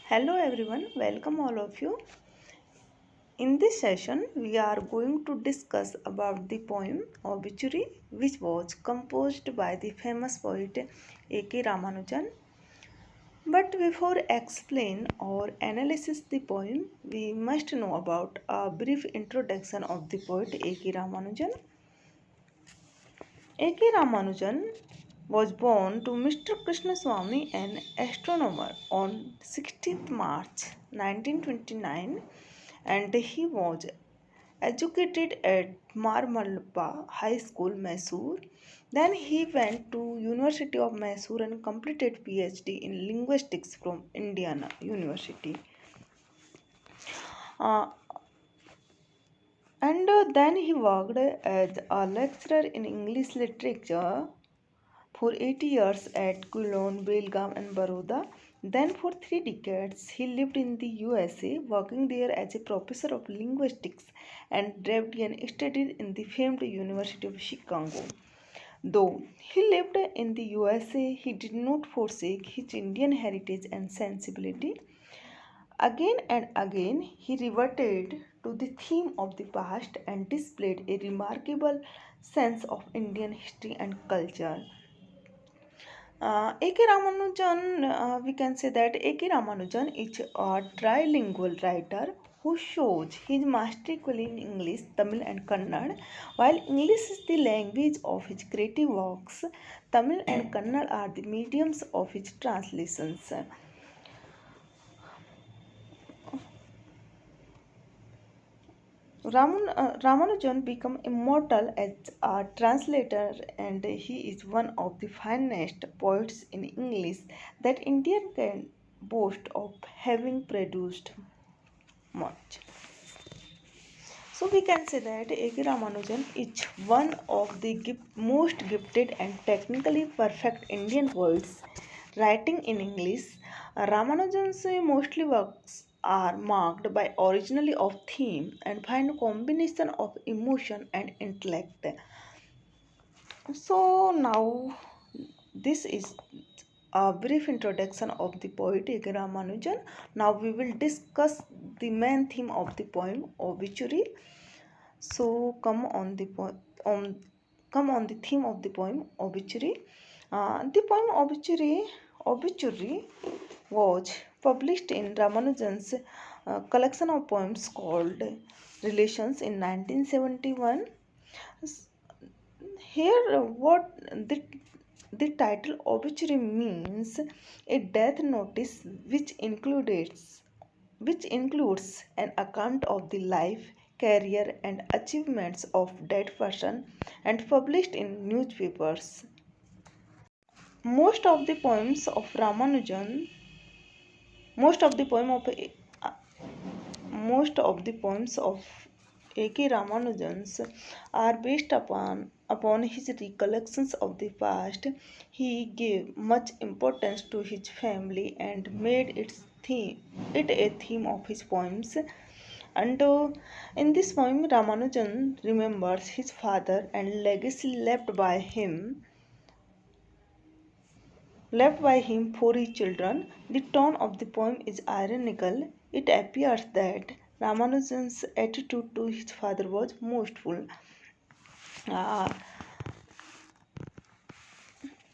Hello everyone, welcome all of you. In this session, we are going to discuss about the poem Obituary, which was composed by the famous poet A.K. Ramanujan. But before explain or analysis the poem, we must know about a brief introduction of the poet A.K. Ramanujan. A.K. Ramanujan was born to Mr. Krishnaswamy, an astronomer, on 16th March 1929, and he was educated at Marmalpa High School, Mysore. Then he went to University of Mysore and completed PhD in linguistics from Indiana University. Uh, and then he worked as a lecturer in English literature for 80 years at Kulon, Belgaum, and Baroda. Then, for 3 decades, he lived in the USA, working there as a professor of linguistics and Dravidian studies in the famed University of Chicago. Though he lived in the USA, he did not forsake his Indian heritage and sensibility. Again and again, he reverted to the theme of the past and displayed a remarkable sense of Indian history and culture. A.K. Ramanujan, we can say that A.K. Ramanujan is a trilingual writer who shows his mastery in English, Tamil, and Kannada. While English is the language of his creative works, Tamil and Kannada are the mediums of his translations. Ramanujan became immortal as a translator, and he is one of the finest poets in English that India can boast of having produced much. So we can say that A.K. Ramanujan is one of the most gifted and technically perfect Indian poets writing in English. Ramanujan's mostly works are marked by originality of theme and find combination of emotion and intellect. So now this is a brief introduction of the poet A.K. Ramanujan. Now we will discuss the main theme of the poem Obituary. So come on the theme of the poem Obituary. The poem Obituary was published in Ramanujan's collection of poems called Relations in 1971. Here, what the title obituary means a death notice which includes an account of the life, career, and achievements of dead person and published in newspapers. Most of the poems of Ramanujan, most of the poem of most of the poems of A.K. Ramanujan's are based upon his recollections of the past. He gave much importance to his family and made it a theme of his poems. And in this poem, Ramanujan remembers his father and legacy left by him for his children. The tone of the poem is ironical. It appears that Ramanujan's attitude to his father was mostful. Uh,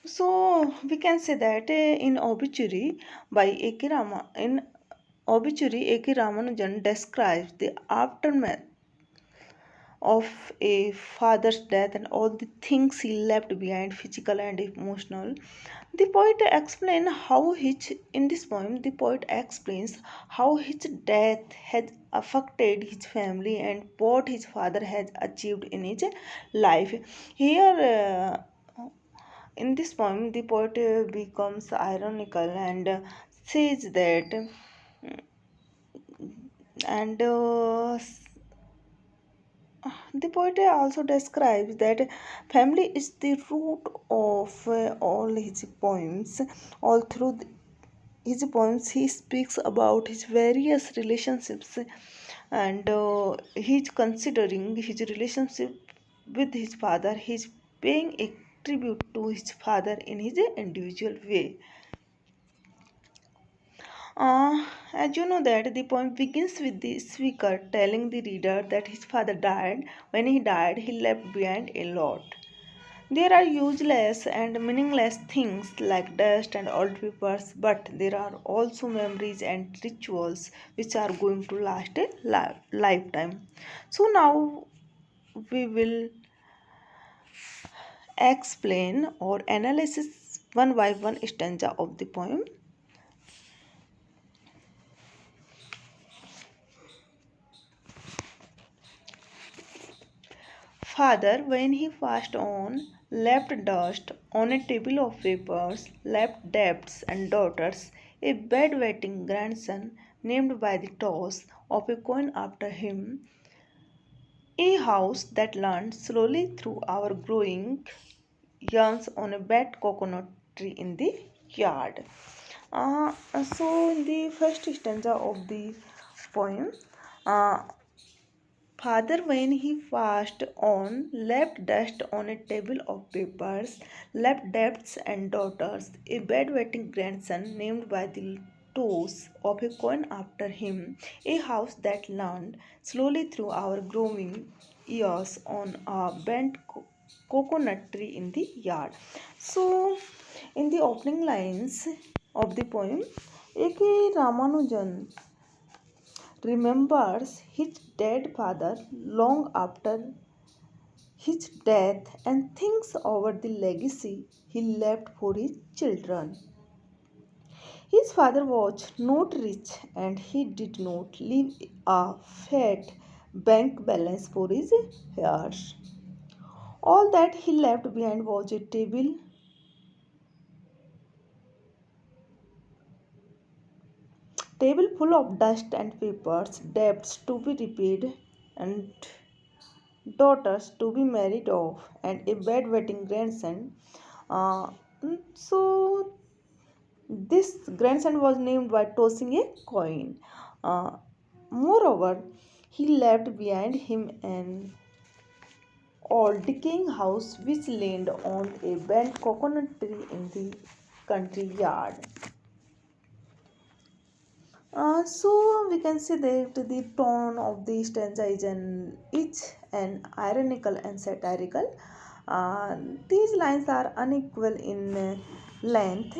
so we can say that in obituary A.K. Ramanujan describes the aftermath of a father's death and all the things he left behind, physical and emotional. The poet explains how his in this poem the poet explains how his death has affected his family and what his father has achieved in his life. Here in this poem the poet becomes ironical and says that and the poet also describes that family is the root of all his poems. All through his poems, he speaks about his various relationships and he's considering his relationship with his father. He's paying a tribute to his father in his individual way. As you know that the poem begins with the speaker telling the reader that his father died. When he died, he left behind a lot. There are useless and meaningless things like dust and old papers, but there are also memories and rituals which are going to last a lifetime. So now we will explain or analysis one by one stanza of the poem. Father, when he passed on, left dust on a table of papers, left debts and daughters, a bedwetting grandson named by the toss of a coin after him, a house that learned slowly through our growing yarns on a bad coconut tree in the yard. So, in the first stanza of the poem, uh, Father, when he passed on, left dust on a table of papers, left debts and daughters, a bedwetting grandson named by the toes of a coin after him, a house that learned slowly through our growing years on a bent coconut tree in the yard. So, in the opening lines of the poem, A.K. Ramanujan remembers his dead father long after his death and thinks over the legacy he left for his children. His father was not rich and he did not leave a fat bank balance for his heirs. All that he left behind was a table full of dust and papers, debts to be repaid, and daughters to be married off, and a bedwetting grandson. Uh, so this grandson was named by tossing a coin. Uh, Moreover, he left behind him an old decaying house which leaned on a bent coconut tree in the country yard. So we can see that the tone of the stanza is an ironical and satirical. Uh, these lines are unequal in length,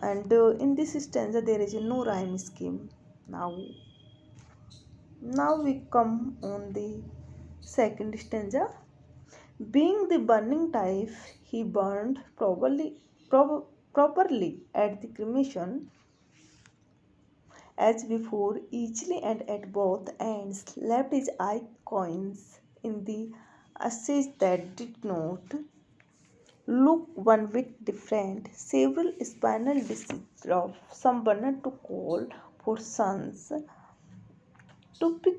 and in this stanza there is no rhyme scheme. Now we come on the second stanza. Being the burning type, he burned properly at the cremation as before, easily and at both ends, left his eye coins in the ashes that did not look one bit different. Several spinal diseases of some burned to call for sons to pick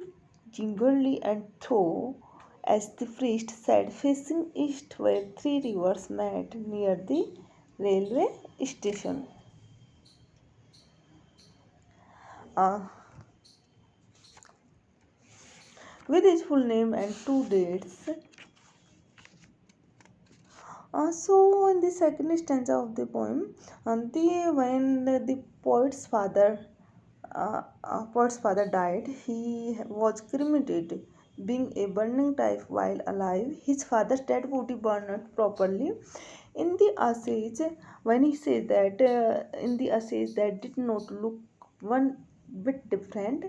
gingerly and throw, as the priest said, facing east where three rivers met near the railway station. Uh, with his full name and two dates. So, in the second stanza of the poem, when the poet's father died, he was cremated, being a burning type while alive. His father's dead body burned properly. In the ashes, when he says that in the ashes that did not look one bit different,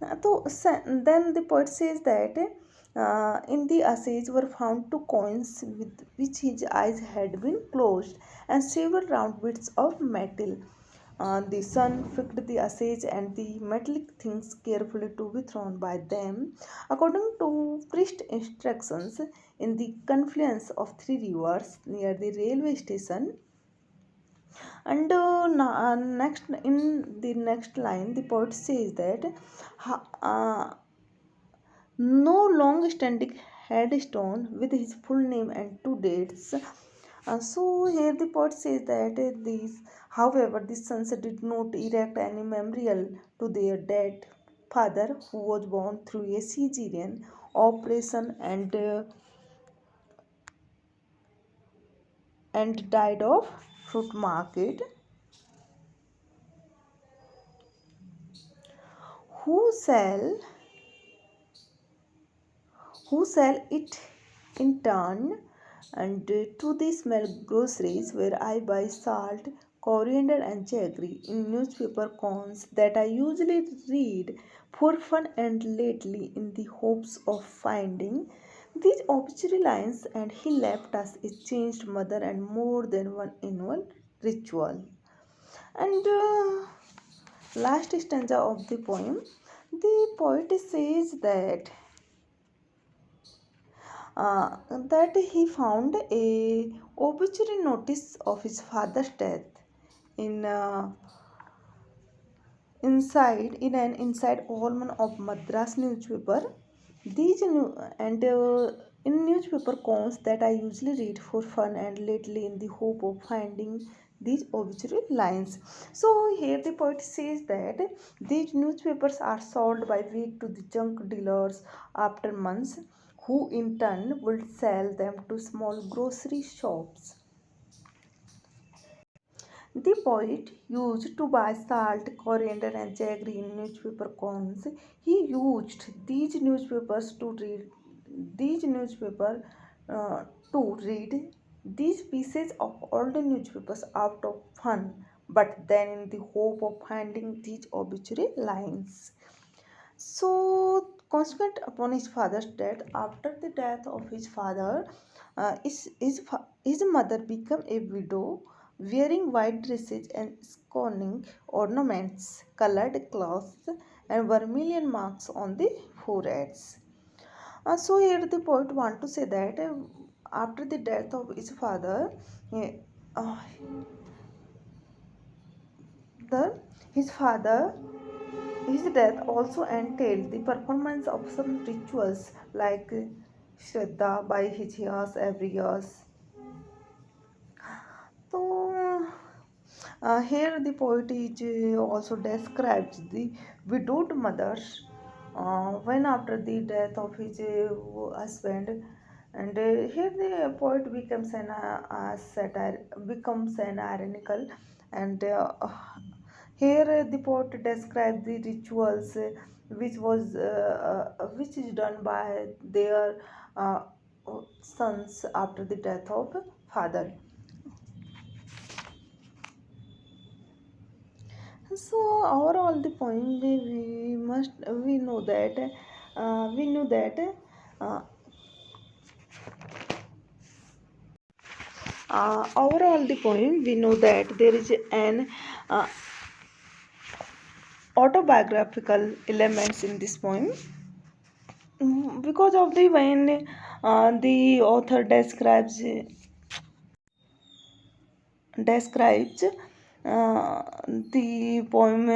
then the poet says that in the ashes were found two coins with which his eyes had been closed and several round bits of metal. The sun picked the ashes and the metallic things carefully to be thrown by them, according to priest instructions, in the confluence of three rivers near the railway station. And next in the next line, the poet says that ha- uh, no long standing headstone with his full name and two dates. So here the poet says that however, the sons did not erect any memorial to their dead father who was born through a cesarean operation and died of fruit market. who sell who sell it in turn and to the small groceries where I buy salt, coriander, and jaggery in newspaper cons that I usually read for fun and lately in the hopes of finding these obituary lines. And he left us a changed mother and more than one annual ritual. And last stanza of the poem, the poet says that he found a obituary notice of his father's death in inside Allman of Madras newspaper. These new and in newspaper cons that I usually read for fun and lately in the hope of finding these obituary lines. So here the poet says that these newspapers are sold by weight to the junk dealers after months, who in turn will sell them to small grocery shops. The poet used to buy salt, coriander, and jaggery in newspaper cones. He used these newspaper uh, to read these pieces of old newspapers out of fun, but then in the hope of finding these obituary lines. So, consequent upon his father's death, after the death of his father, his mother became a widow, wearing white dresses and scorning ornaments, colored cloths, and vermilion marks on the foreheads. So here the poet want to say that after the death of his father, eh, uh, the his father his death also entailed the performance of some rituals like Shraddha by his years every year. So here the poet is also describes the widowed mothers when after the death of his husband, and here the poet becomes an ironical, and here the poet describes the rituals which is done by their uh, sons after the death of father. So overall, the point we know that we know that uh, overall the poem we know that there is an uh, autobiographical elements in this poem. Because of the when the author describes the poem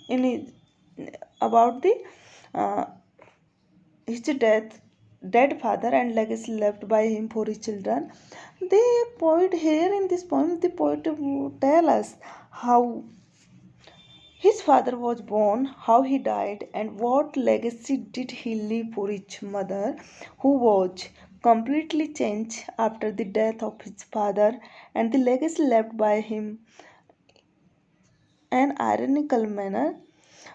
in about the uh, his dead father and legacy left by him for his children. The poet here in this poem, the poet tell us how his father was born, how he died, and what legacy did he leave for his mother, who was completely changed after the death of his father, and the legacy left by him an ironical manner.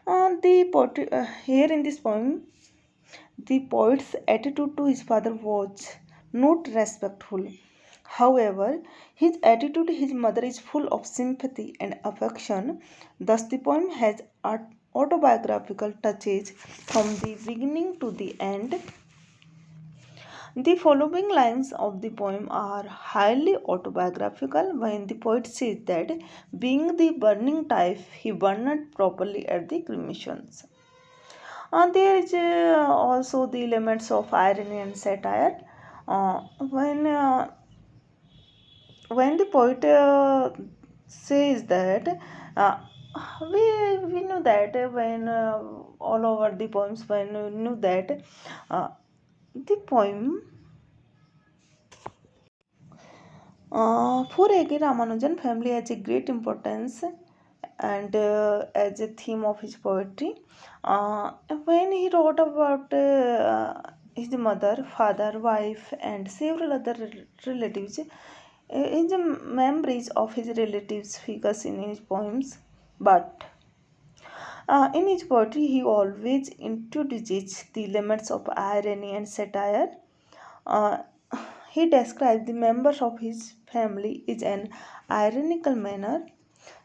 Here in this poem, the poet's attitude to his father was not respectful. However, his attitude to his mother is full of sympathy and affection. Thus, the poem has autobiographical touches from the beginning to the end. The following lines of the poem are highly autobiographical when the poet says that, being the burning type, he burned properly at the cremations. There is also the elements of irony and satire. Uh, when uh, when the poet says that uh, we know that when all over the poems when we knew that the poem for A.K. Ramanujan, family has a great importance and as a theme of his poetry. When he wrote about his mother, father, wife, and several other relatives, his memories of his relatives figures in his poems. But In his poetry, he always introduces the elements of irony and satire. Uh, he describes the members of his family in an ironical manner.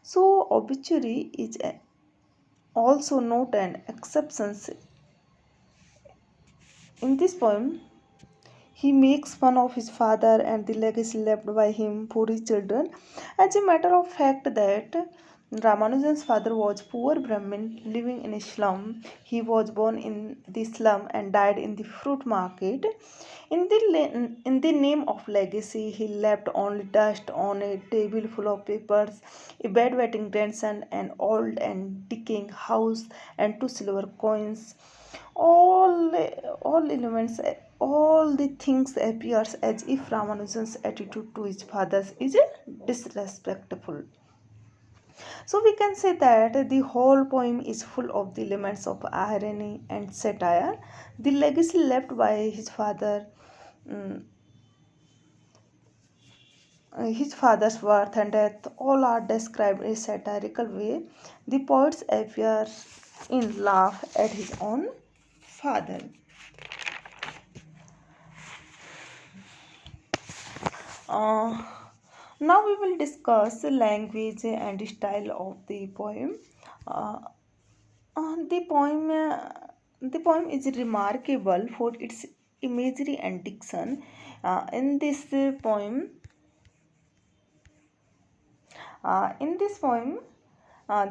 So, obituary is also not an exception. In this poem, he makes fun of his father and the legacy left by him for his children. As a matter of fact, that Ramanujan's father was poor Brahmin living in a slum. He was born in the slum and died in the fruit market. In the name of legacy, he left only dust on a table full of papers, a bedwetting grandson, an old and decaying house, and two silver coins. All, all elements, all the things appears as if Ramanujan's attitude to his fathers is disrespectful. So we can say that the whole poem is full of the elements of irony and satire. The legacy left by his father, mm, his father's birth and death, all are described in a satirical way. The poets appear in laugh at his own father. Uh, Now we will discuss the language and style of the poem. Uh, the poem, the poem is remarkable for its imagery and diction. In this poem,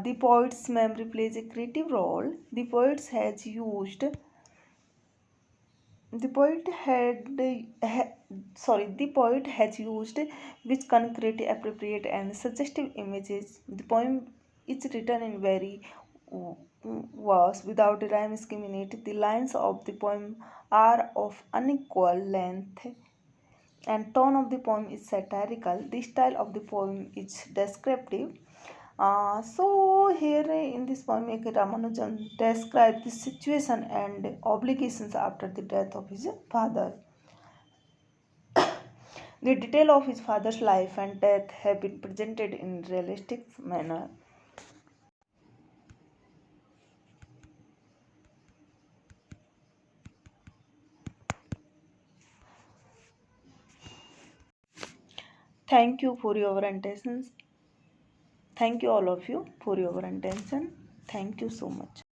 the poet's memory plays a creative role. The poet has used which concrete, appropriate, and suggestive images. The poem is written in very verse without a rhyme scheme in it. The lines of the poem are of unequal length and tone of the poem is satirical. The style of the poem is descriptive. So here in this poem, Ramanujan describes the situation and obligations after the death of his father. The detail of his father's life and death have been presented in realistic manner. Thank you for your attention. Thank you all of you for your attention. Thank you so much.